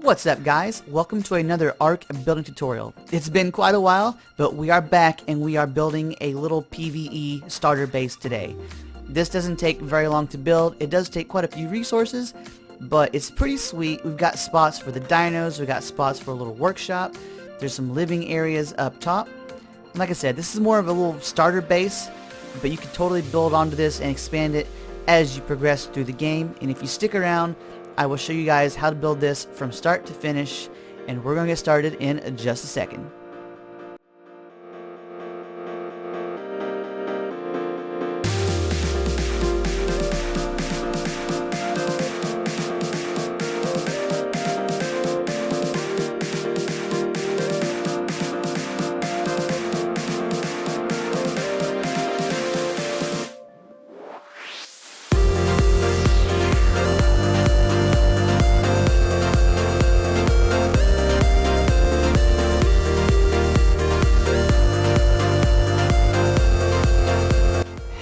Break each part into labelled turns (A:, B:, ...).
A: What's up guys? Welcome to another Ark building tutorial. It's been quite a while, but we are back and we are building a little PVE starter base today. This doesn't take very long to build. It does take quite a few resources, but it's pretty sweet. We've got spots for the dinos, we've got spots for a little workshop. There's some living areas up top. And like I said, this is more of a little starter base, but you can totally build onto this and expand it as you progress through the game. And if you stick around, I will show you guys how to build this from start to finish, and we're going to get started in just a second.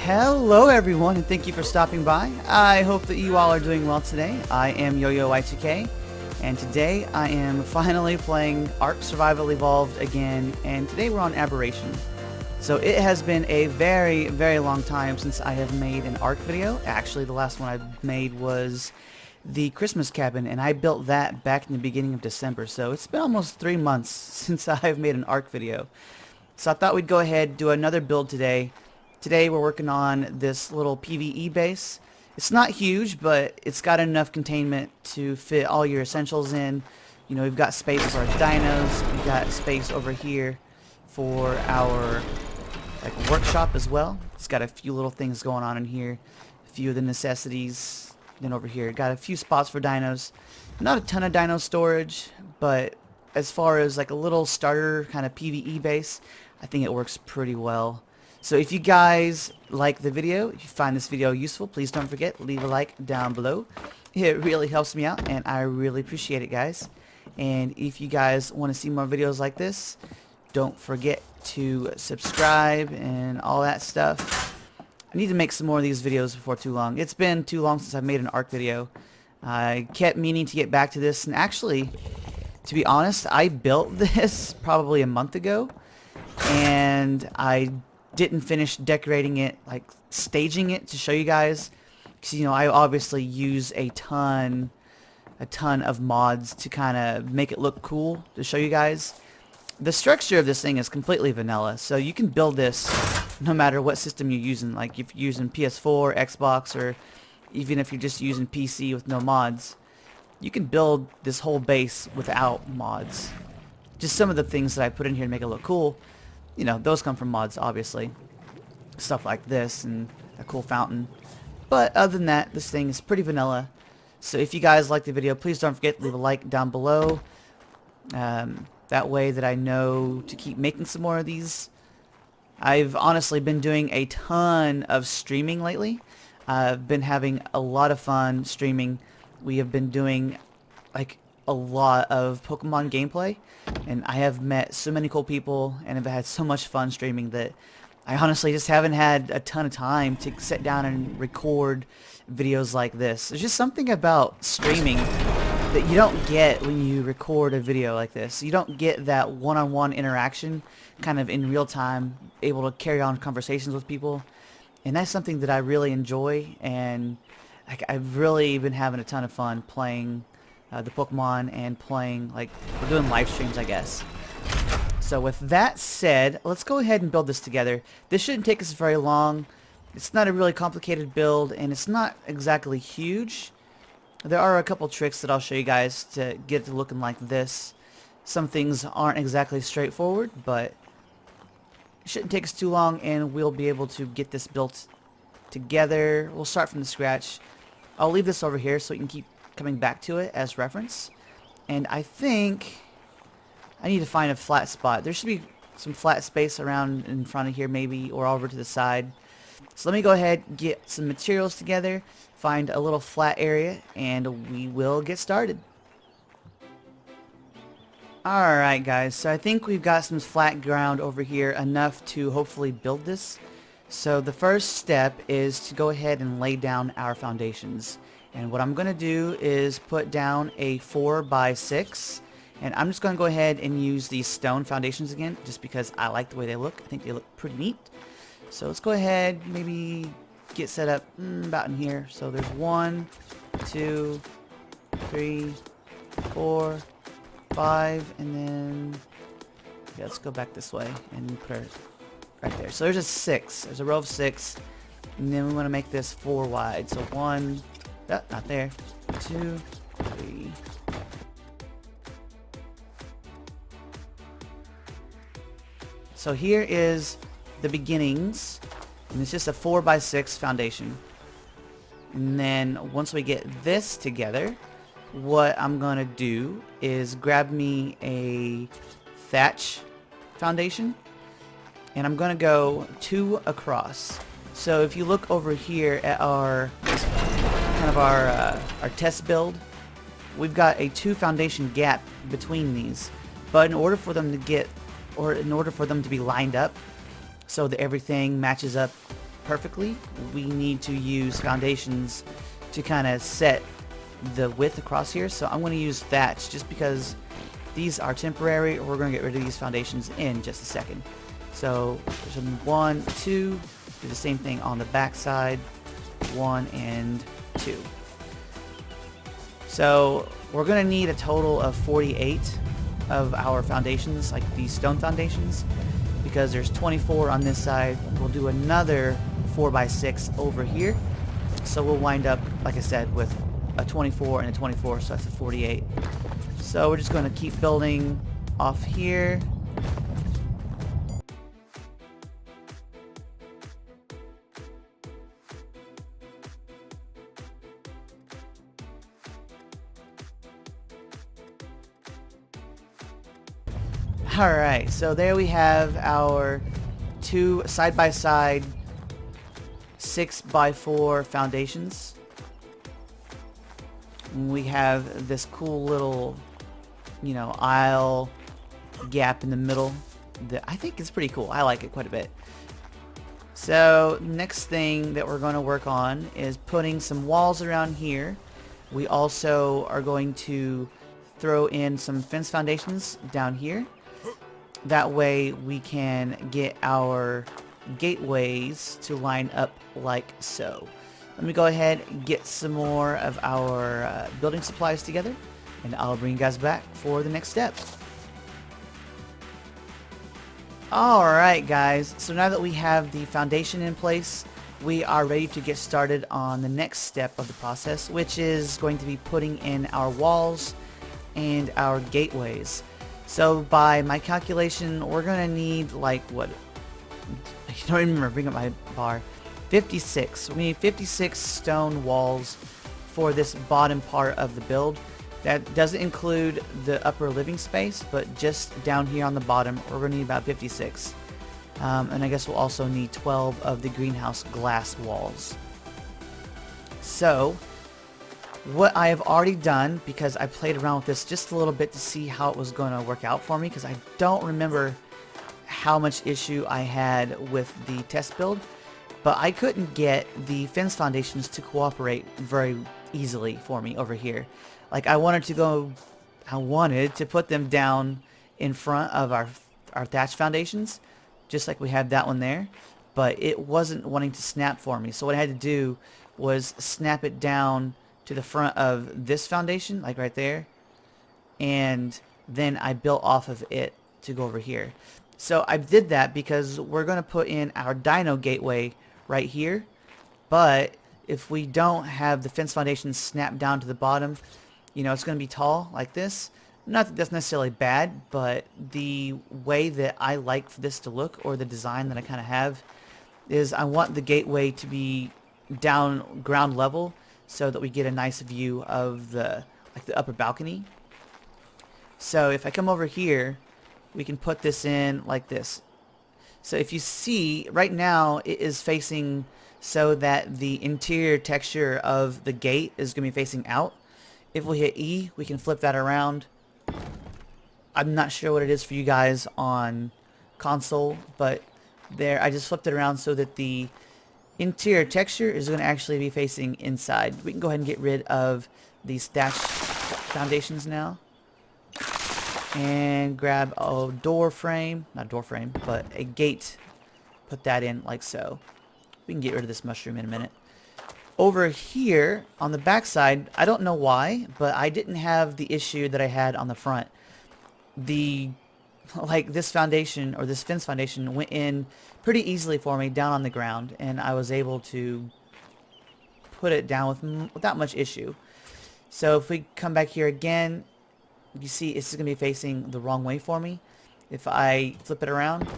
A: Hello everyone, and thank you for stopping by. I hope that you all are doing well today. I am YoYoY2K, and today I am finally playing Ark Survival Evolved again, and today we're on Aberration. So it has been a very, very long time since I have made an Ark video. Actually, the last one I made was the Christmas cabin, and I built that back in the beginning of December. So it's been almost 3 months since I've made an Ark video. So I thought we'd go ahead and do another build today. Today we're working on this little PVE base. It's not huge, but it's got enough containment to fit all your essentials in. You know, we've got space for our dinos. We've got space over here for our workshop as well. It's got a few little things going on in here. A few of the necessities. Then over here, got a few spots for dinos. Not a ton of dino storage, but as far as like a little starter kind of PVE base, I think it works pretty well. So if you guys like the video, if you find this video useful, please don't forget, leave a like down below. It really helps me out, and I really appreciate it, guys. And if you guys want to see more videos like this, don't forget to subscribe and all that stuff. I need to make some more of these videos before too long. It's been too long since I've made an Ark video. I kept meaning to get back to this, and actually, to be honest, I built this probably a month ago, and I didn't finish decorating it, like staging it to show you guys, because you know I obviously use a ton of mods to kind of make it look cool to show you guys. The structure of this thing is completely vanilla, so you can build this no matter what system you're using. Like if you're using PS4, Xbox, or even if you're just using PC with no mods, you can build this whole base without mods. Just some of the things that I put in here to make it look cool, you know, those come from mods, obviously. Stuff like this and a cool fountain. But other than that, this thing is pretty vanilla. So if you guys like the video, please don't forget to leave a like down below. That way that I know to keep making some more of these. I've honestly been doing a ton of streaming lately. I've been having a lot of fun streaming. We have been doing like a lot of Pokemon gameplay, and I have met so many cool people and have had so much fun streaming that I honestly just haven't had a ton of time to sit down and record videos like this. There's just something about streaming that you don't get when you record a video like this. You don't get that one-on-one interaction kind of in real time, able to carry on conversations with people, and that's something that I really enjoy, and I've really been having a ton of fun playing the Pokemon and playing, like, we're doing live streams, I guess. So with that said, let's go ahead and build this together. This shouldn't take us very long. It's not a really complicated build, and it's not exactly huge. There are a couple tricks that I'll show you guys to get it to looking like this. Some things aren't exactly straightforward, but it shouldn't take us too long, and we'll be able to get this built together. We'll start from the scratch. I'll leave this over here so we can keep coming back to it as reference. And I think I need to find a flat spot. There should be some flat space around in front of here maybe, or over to the side. So let me go ahead, get some materials together, find a little flat area, and we will get started. Alright guys, so I think we've got some flat ground over here, enough to hopefully build this. So the first step is to go ahead and lay down our foundations. And what I'm going to do is put down a 4x6. And I'm just going to go ahead and use these stone foundations again, just because I like the way they look. I think they look pretty neat. So let's go ahead, maybe get set up about in here. So there's 1, 2, 3, 4, 5, and then yeah, let's go back this way and put it right there. So there's a 6. There's a row of 6, and then we want to make this 4 wide. So 1, not there. 2, 3. So here is the beginnings, and it's just a 4x6 foundation. And then once we get this together, what I'm gonna do is grab me a thatch foundation, and I'm gonna go 2 across. So if you look over here at our our test build, we've got a 2 foundation gap between these. But in order for them to get, or in order for them to be lined up so that everything matches up perfectly, we need to use foundations to kind of set the width across here. So I'm going to use thatch just because these are temporary. We're going to get rid of these foundations in just a second. So there's 1, 2, do the same thing on the back side, 1 and 2. So we're going to need a total of 48 of our foundations, like these stone foundations, because there's 24 on this side. We'll do another 4x6 over here, so we'll wind up, like I said, with a 24 and a 24, so that's a 48. So we're just going to keep building off here. Alright, so there we have our 2 side-by-side 6x4 foundations. We have this cool little, aisle gap in the middle that I think is pretty cool. I like it quite a bit. So next thing that we're going to work on is putting some walls around here. We also are going to throw in some fence foundations down here. That way we can get our gateways to line up like so. Let me go ahead and get some more of our building supplies together, and I'll bring you guys back for the next step. Alright guys, so now that we have the foundation in place, we are ready to get started on the next step of the process, which is going to be putting in our walls and our gateways. So by my calculation, we're going to need like what? I don't even remember, bring up my bar. 56. We need 56 stone walls for this bottom part of the build. That doesn't include the upper living space, but just down here on the bottom, we're going to need about 56. And I guess we'll also need 12 of the greenhouse glass walls. So what I have already done, because I played around with this just a little bit to see how it was going to work out for me, because I don't remember how much issue I had with the test build, but I couldn't get the fence foundations to cooperate very easily for me over here. Like I wanted to put them down in front of our thatch foundations, just like we had that one there, but it wasn't wanting to snap for me. So what I had to do was snap it down to the front of this foundation, like right there, and then I built off of it to go over here. So I did that because we're going to put in our Dino gateway right here, but if we don't have the fence foundation snapped down to the bottom, it's going to be tall like this. Not that that's necessarily bad, but the way that I like for this to look, or the design that I kind of have, is I want the gateway to be down ground level, so that we get a nice view of the upper balcony. So if I come over here, we can put this in like this. So if you see, right now it is facing so that the interior texture of the gate is going to be facing out. If we hit E, we can flip that around. I'm not sure what it is for you guys on console, but there, I just flipped it around so that the interior texture is going to actually be facing inside. We can go ahead and get rid of these thatch foundations now. And grab a door frame, not door frame, but a gate. Put that in like so. We can get rid of this mushroom in a minute. Over here on the back side, I don't know why, but I didn't have the issue that I had on the front. This foundation, or this fence foundation, went in pretty easily for me down on the ground, and I was able to put it down without much issue. So if we come back here again, you see it's going to be facing the wrong way for me. If I flip it around,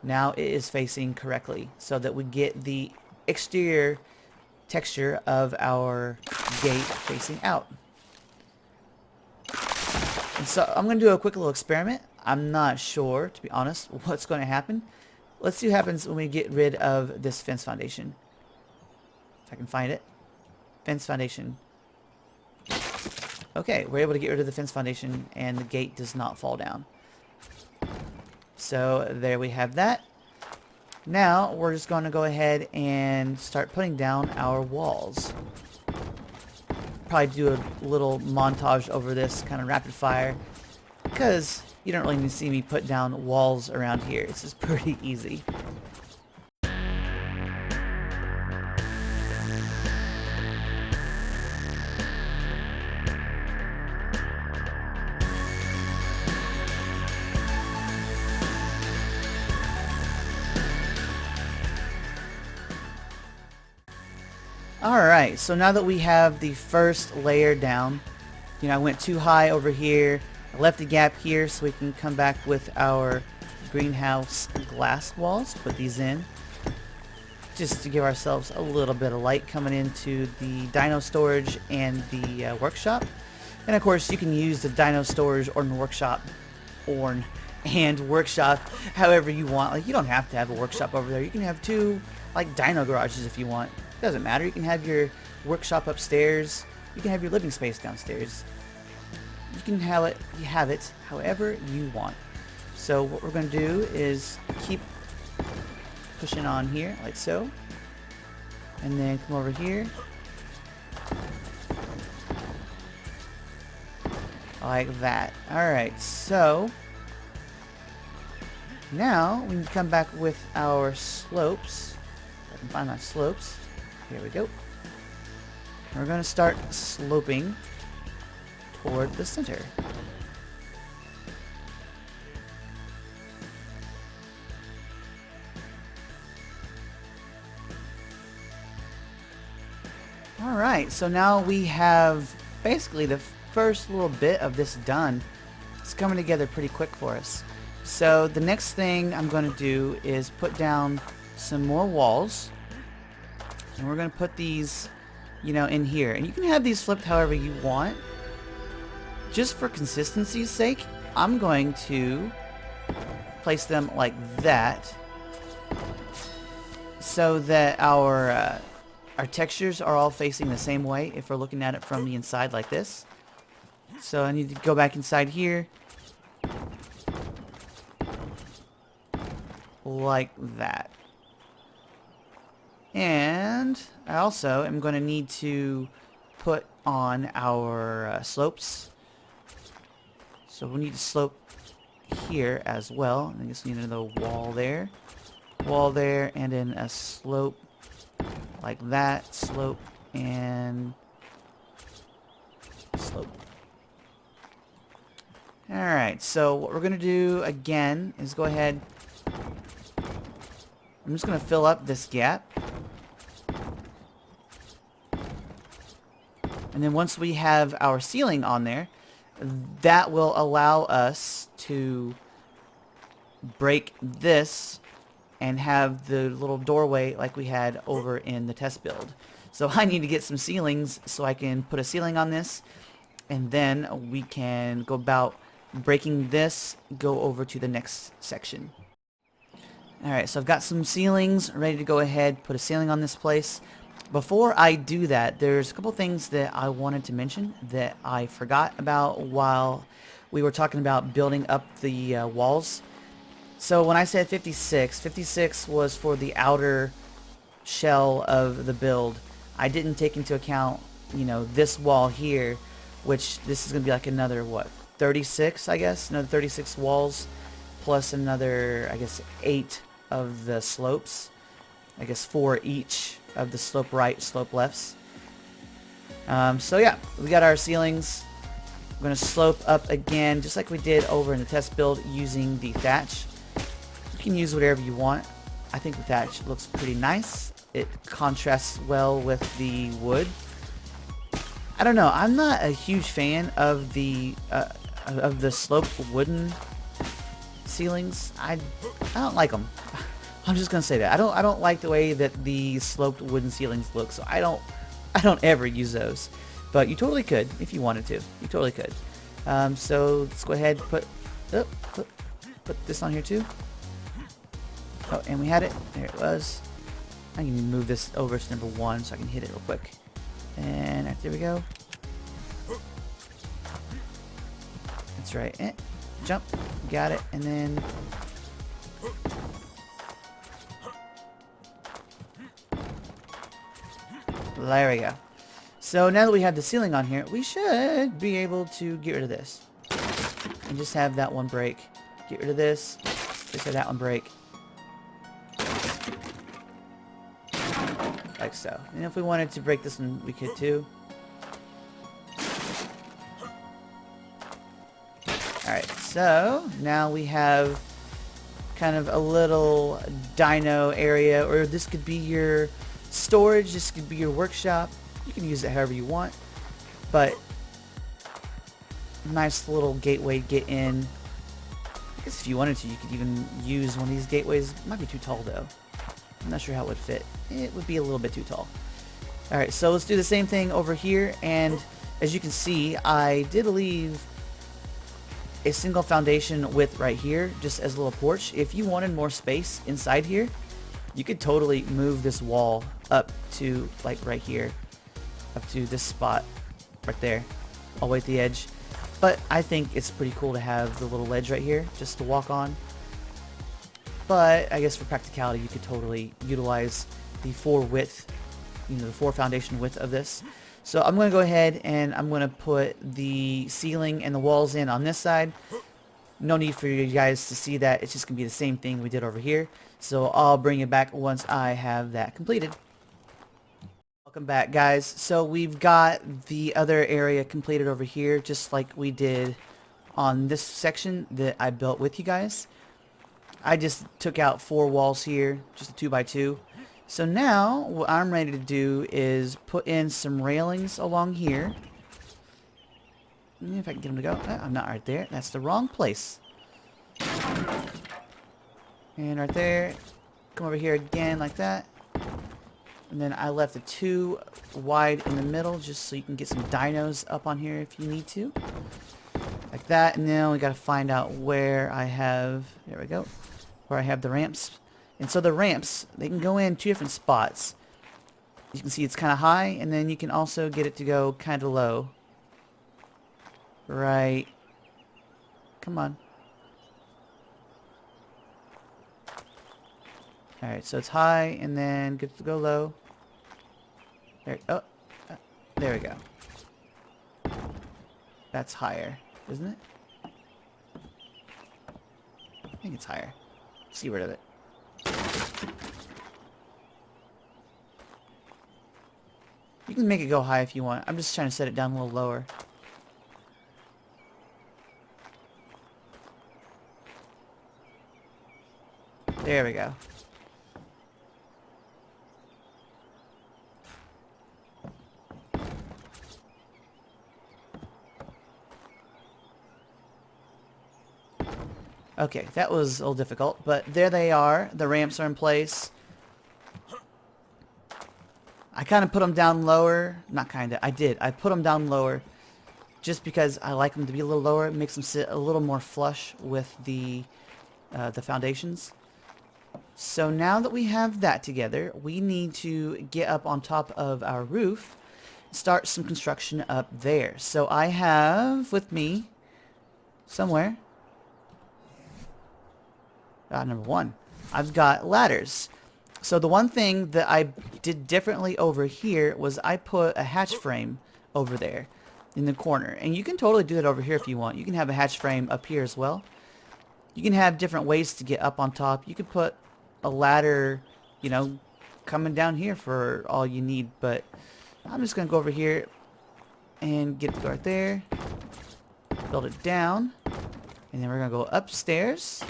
A: now it is facing correctly, so that we get the exterior texture of our gate facing out. And so I'm going to do a quick little experiment. I'm not sure, to be honest, what's going to happen. Let's see what happens when we get rid of this fence foundation. If I can find it. Fence foundation. Okay, we're able to get rid of the fence foundation and the gate does not fall down. So there we have that. Now we're just going to go ahead and start putting down our walls. Probably do a little montage over this, kind of rapid fire, because you don't really need to see me put down walls around here. It's just pretty easy. Alright, so now that we have the first layer down, I went too high over here, I left a gap here so we can come back with our greenhouse glass walls, put these in, just to give ourselves a little bit of light coming into the Dino storage and the workshop. And of course you can use the Dino storage or workshop however you want. Like, you don't have to have a workshop over there. You can have two Dino garages if you want. Doesn't matter. You can have your workshop upstairs. You can have your living space downstairs. You can have it however you want. So what we're going to do is keep pushing on here like so, and then come over here like that. Alright, so now we can come back with our slopes. If I can find my slopes. Here we go. We're going to start sloping toward the center. Alright, so now we have basically the first little bit of this done. It's coming together pretty quick for us. So the next thing I'm going to do is put down some more walls. And we're going to put these, in here. And you can have these flipped however you want. Just for consistency's sake, I'm going to place them like that, so that our textures are all facing the same way if we're looking at it from the inside like this. So I need to go back inside here. Like that. And I also am going to need to put on our slopes. So we need to slope here as well. I just need another wall there, and then a slope like that, slope, and slope. Alright, so what we're going to do again is go ahead. I'm just going to fill up this gap. And then once we have our ceiling on there, that will allow us to break this and have the little doorway like we had over in the test build. So I need to get some ceilings so I can put a ceiling on this, and then we can go about breaking this, go over to the next section. Alright, so I've got some ceilings ready to go ahead, put a ceiling on this place. Before I do that, there's a couple things that I wanted to mention that I forgot about while we were talking about building up the walls. So when I said 56, 56 was for the outer shell of the build, I didn't take into account, you know, this wall here, which this is going to be like another, what, 36, I guess? Another 36 walls, plus another, I guess, 8 of the slopes. I guess 4 each of the slope right, slope lefts. So yeah, we got our ceilings. We're going to slope up again, just like we did over in the test build using the thatch. You can use whatever you want. I think the thatch looks pretty nice. It contrasts well with the wood. I don't know. I'm not a huge fan of the sloped wooden ceilings. I don't like them. I'm just gonna say that. I don't like the way that the sloped wooden ceilings look. So I don't ever use those. But you totally could if you wanted to. You totally could. So let's go ahead and put this on here too. Oh, and we had it. There it was. I can move this over to number 1 so I can hit it real quick. And there we go. That's right. Jump. Got it. And then... there we go. So now that we have the ceiling on here, we should be able to get rid of this. And just have that one break. Get rid of this. Just have that one break. Like so. And if we wanted to break this one, we could too. Alright, so now we have kind of a little dino area, or this could be your storage, this could be your workshop. You can use it however you want, but nice little gateway to get in. I guess if you wanted to, you could even use one of these gateways. It might be too tall though. I'm not sure how it would fit. It would be a little bit too tall. Alright, so let's do the same thing over here, and as you can see, I did leave a single foundation width right here, just as a little porch. If you wanted more space inside here, you could totally move this wall up to like right here, up to this spot right there, all the way to the edge. But I think it's pretty cool to have the little ledge right here just to walk on. But I guess for practicality, you could totally utilize the 4 width, you know, the 4 foundation width of this. So I'm going to go ahead and I'm going to put the ceiling and the walls in on this side. No need for you guys to see that. It's just going to be the same thing we did over here. So I'll bring it back once I have that completed. Welcome back, guys. So we've got the other area completed over here, just like we did on this section that I built with you guys. I just took out 4 walls here, just a 2x2. So now what I'm ready to do is put in some railings along here. If I can get them to go. I'm not right there. That's the wrong place. And right there. Come over here again like that. And then I left the 2 wide in the middle just so you can get some dinos up on here if you need to. Like that. And now we got to find out where I have... there we go. Where I have the ramps. And so the ramps, they can go in 2 different spots. You can see it's kind of high, and then you can also get it to go kind of low. Right. Come on. Alright, so it's high, and then get to go low. There, oh, there we go. That's higher, isn't it? I think it's higher. Let's get rid of it. You can make it go high if you want. I'm just trying to set it down a little lower. There we go. Okay, that was a little difficult, but there they are. The ramps are in place. I kind of put them down lower. Not kind of. I did. I put them down lower just because I like them to be a little lower. It makes them sit a little more flush with the foundations. So now that we have that together, we need to get up on top of our roof, start some construction up there. So I have with me somewhere... number 1, I've got ladders. So the one thing that I did differently over here was I put a hatch frame over there in the corner. And you can totally do that over here if you want. You can have a hatch frame up here as well. You can have different ways to get up on top. You could put a ladder, you know, coming down here for all you need. But I'm just going to go over here and get it right there. Build it down. And then we're going to go upstairs.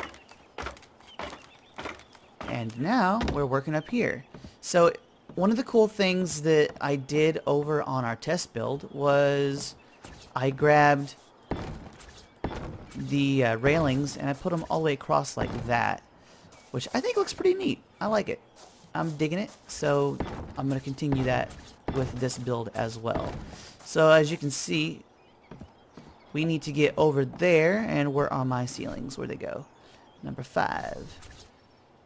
A: And now we're working up here. So one of the cool things that I did over on our test build was I grabbed the railings and I put them all the way across like that, which I think looks pretty neat. I like it. I'm digging it. So I'm going to continue that with this build as well. So as you can see, we need to get over there, and where are my ceilings? Where'd they go? Number 5.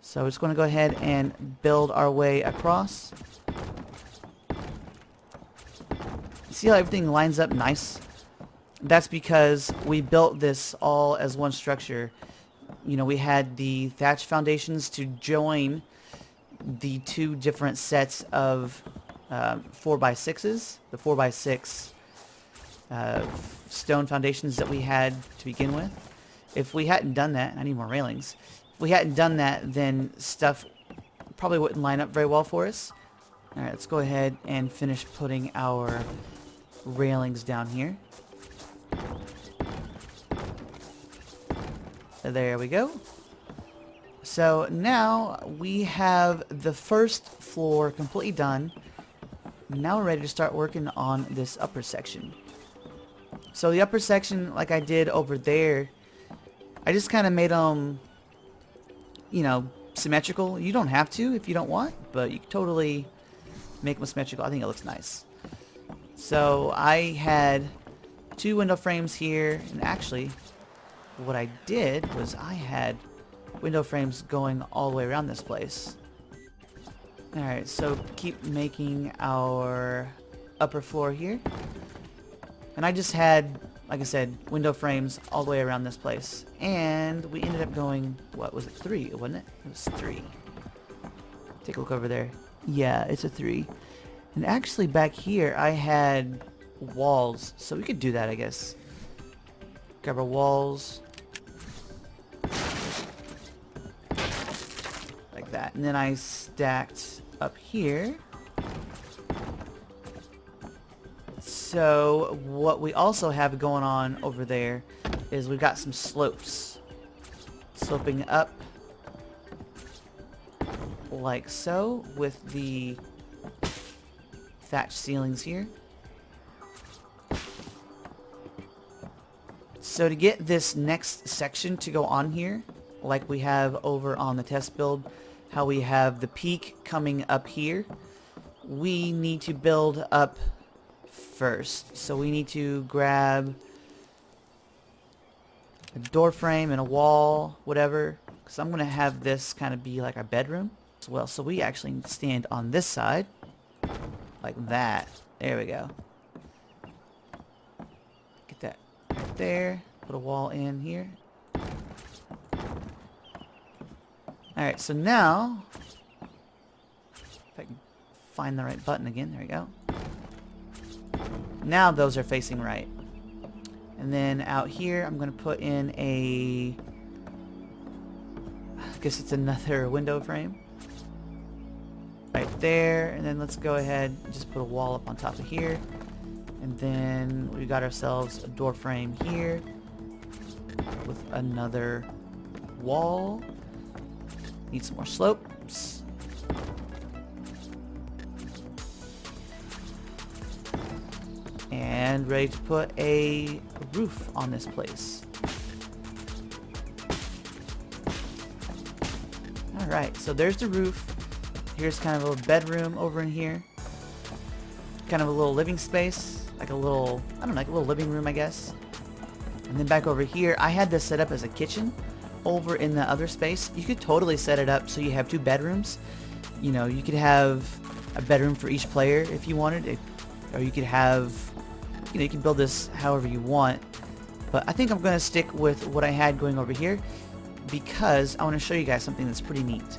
A: So we're just going to go ahead and build our way across. See how everything lines up nice? That's because we built this all as one structure. You know, we had the thatch foundations to join the two different sets of 4x6s, the 4x6 stone foundations that we had to begin with. If we hadn't done that, I need more railings. If we hadn't done that, then stuff probably wouldn't line up very well for us. Alright, let's go ahead and finish putting our railings down here. There we go. So now we have the first floor completely done. Now we're ready to start working on this upper section. So the upper section, like I did over there, I just kind of made them, you know, symmetrical. You don't have to if you don't want, but you can totally make them symmetrical. I think it looks nice. So I had 2 window frames here, and actually what I did was I had window frames going all the way around this place. Alright, so keep making our upper floor here. And I just had, like I said, window frames all the way around this place. And we ended up going, what was it, 3, wasn't it? It was 3. Take a look over there. Yeah, it's a 3. And actually back here I had walls, so we could do that, I guess. Grab our walls. Like that. And then I stacked up here. So what we also have going on over there is we've got some slopes sloping up like so with the thatch ceilings here. So to get this next section to go on here, like we have over on the test build, how we have the peak coming up here, we need to build up first. So we need to grab a door frame and a wall, whatever, because I'm going to have this kind of be like our bedroom as well. So we actually need to stand on this side like that. There we go. Get that right there. Put a wall in here. Alright, so now if I can find the right button again, there we go. Now those are facing right. And then out here I'm going to put in a, I guess it's another window frame. Right there. And then let's go ahead and just put a wall up on top of here. And then we got ourselves a door frame here with another wall. Need some more slopes. And ready to put a roof on this place. Alright, so there's the roof. Here's kind of a little bedroom over in here. Kind of a little living space. Like a little, I don't know, like a little living room, I guess. And then back over here, I had this set up as a kitchen. Over in the other space, you could totally set it up so you have 2 bedrooms. You know, you could have a bedroom for each player if you wanted. Or you could have, you know, you can build this however you want. But I think I'm going to stick with what I had going over here because I want to show you guys something that's pretty neat.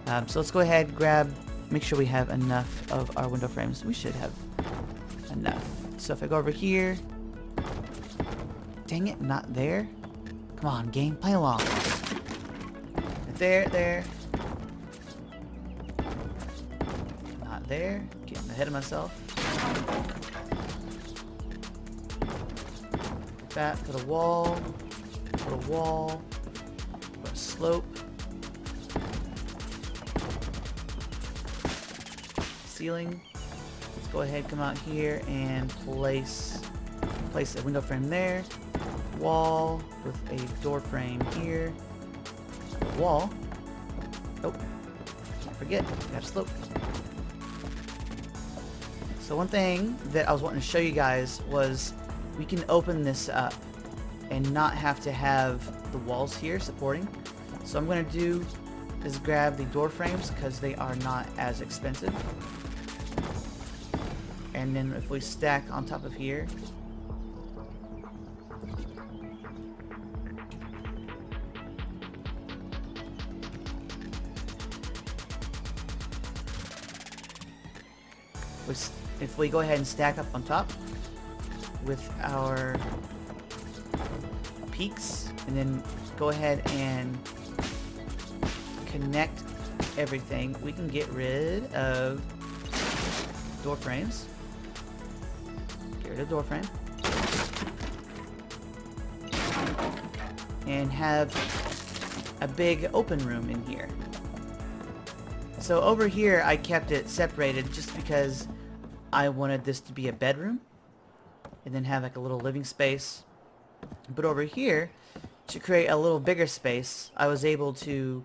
A: So let's go ahead and grab, make sure we have enough of our window frames. We should have enough. So if I go over here, dang it, not there. Come on, game, play along. There. Not there. Getting ahead of myself. That, put a wall, put a slope. Ceiling. Let's go ahead, come out here and place a window frame there. Wall with a door frame here. Wall. Oh, can't forget, got a slope. So one thing that I was wanting to show you guys was we can open this up and not have to have the walls here supporting. So I'm going to do is grab the door frames because they are not as expensive. And then if we stack on top of here, if we go ahead and stack up on top with our peaks and then go ahead and connect everything, we can get rid of door frames. Get rid of door frame. And have a big open room in here. So over here I kept it separated just because I wanted this to be a bedroom and then have like a little living space. But over here, to create a little bigger space, I was able to,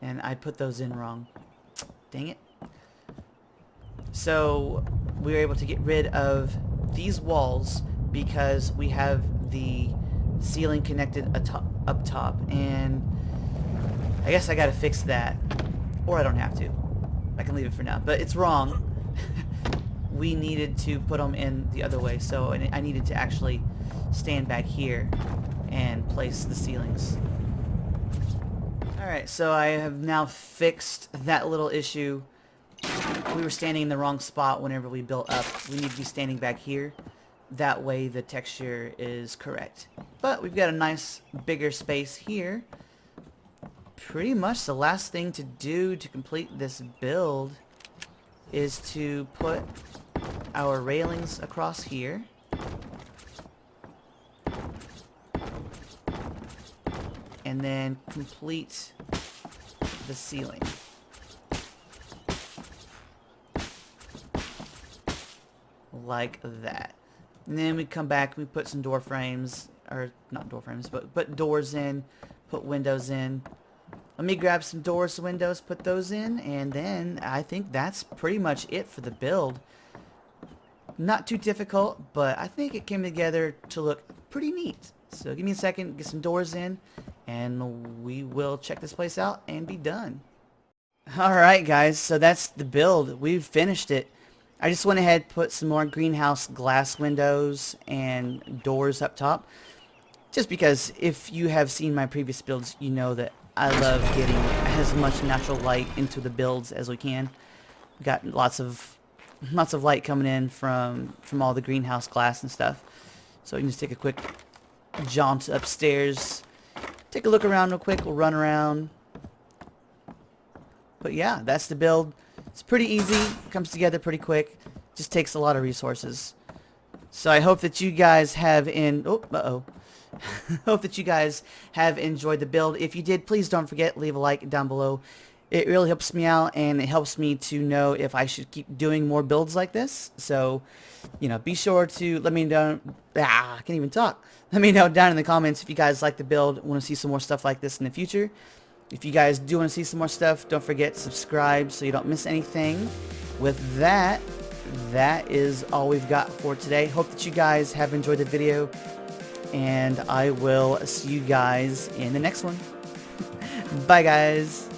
A: and I put those in wrong. Dang it. So we were able to get rid of these walls because we have the ceiling connected up top, and I guess I gotta fix that, or I don't have to. I can leave it for now, but it's wrong. We needed to put them in the other way, so I needed to actually stand back here and place the ceilings. Alright, so I have now fixed that little issue. We were standing in the wrong spot whenever we built up. We need to be standing back here. That way the texture is correct. But we've got a nice bigger space here. Pretty much the last thing to do to complete this build is to put our railings across here. And then complete the ceiling. Like that. And then we come back, we put some door frames, or not door frames, but put doors in, put windows in. Let me grab some doors, windows, put those in, and then I think that's pretty much it for the build. Not too difficult, but I think it came together to look pretty neat. So give me a second, get some doors in, and we will check this place out and be done. Alright guys, so that's the build. We've finished it. I just went ahead, put some more greenhouse glass windows and doors up top. Just because if you have seen my previous builds, you know that I love getting as much natural light into the builds as we can. We got lots of light coming in from all the greenhouse glass and stuff. So we can just take a quick jaunt upstairs, take a look around real quick. We'll run around. But yeah, that's the build. It's pretty easy, comes together pretty quick, just takes a lot of resources. So I hope that you guys have hope that you guys have enjoyed the build. If you did, please don't forget, leave a like down below. It really helps me out, and it helps me to know if I should keep doing more builds like this. So, you know, be sure to let me know. I can't even talk. Let me know down in the comments if you guys like the build, want to see some more stuff like this in the future. If you guys do want to see some more stuff, don't forget to subscribe so you don't miss anything. With that, that is all we've got for today. Hope that you guys have enjoyed the video, and I will see you guys in the next one. Bye guys.